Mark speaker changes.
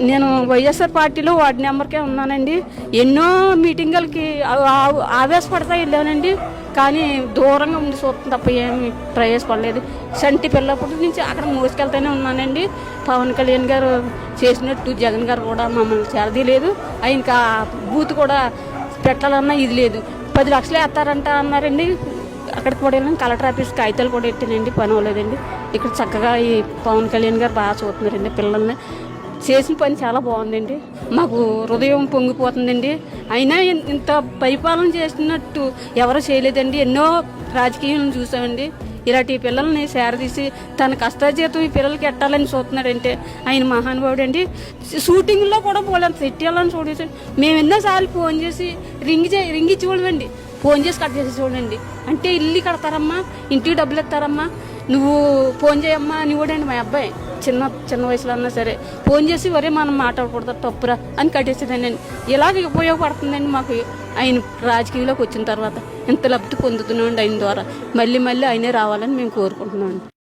Speaker 1: నేను వైఎస్ఆర్ పార్టీలో వార్డు నెంబర్కే ఉన్నానండి. ఎన్నో మీటింగులకి ఆవేశపడతా వెళ్ళానండి. కానీ దూరంగా ఉండి చూస్తాం తప్ప ఏమి ప్రవేశపడలేదు. సంటి పిల్లప్పటి నుంచి అక్కడ మోసుకెళ్తూనే ఉన్నానండి. పవన్ కళ్యాణ్ గారు చేసినట్టు జగన్ గారు కూడా మమ్మల్ని చేరదీయలేదు. ఆయనకి ఆ బూత్ కూడా పెట్టాలన్నా ఇది లేదు. 10 లక్షలు వేస్తారంట అన్నారండి. అక్కడికి కూడా వెళ్ళాను. కలెక్టర్ ఆఫీస్ కాగితాలు కూడా ఎట్టినండి, పని అవ్వలేదండి. ఇక్కడ చక్కగా ఈ పవన్ కళ్యాణ్ గారు బాగా చూస్తున్నారండి పిల్లల్ని. చేసిన పని చాలా బాగుందండి. మాకు హృదయం పొంగిపోతుందండి. అయినా ఇంత పరిపాలన చేసినట్టు ఎవరు చేయలేదండి. ఎన్నో రాజకీయాలను చూసామండి. ఇలాంటి పిల్లల్ని సేరదీసి తన కష్టాజీతం ఈ పిల్లలకి ఎట్టాలని చూస్తున్నాడంటే ఆయన మహానుభావుడు అండి. షూటింగ్లో కూడా పోలేంత సెట్టాలని చూడేసి మేము ఎన్నోసార్లు ఫోన్ చేసి రింగ్ ఇచ్చి చూడమండి. ఫోన్ చేసి కట్ చేసి చూడండి. అంటే ఇల్లు కడతారమ్మా, ఇంటికి డబ్బులు ఇస్తారమ్మా, నువ్వు ఫోన్ చేయమ్మా అని కూడా అండి. మా అబ్బాయి చిన్న వయసులో అన్నా సరే ఫోన్ చేసి వరే మనం మాట్లాడకూడదు తప్పురా అని కట్టేసేదండి. ఇలాగ ఉపయోగపడుతుందండి మాకు. ఆయన రాజకీయంలోకి వచ్చిన తర్వాత ఇంత లబ్ధి పొందుతున్నామండి ఆయన ద్వారా. మళ్ళీ ఆయనే రావాలని మేము కోరుకుంటున్నాం.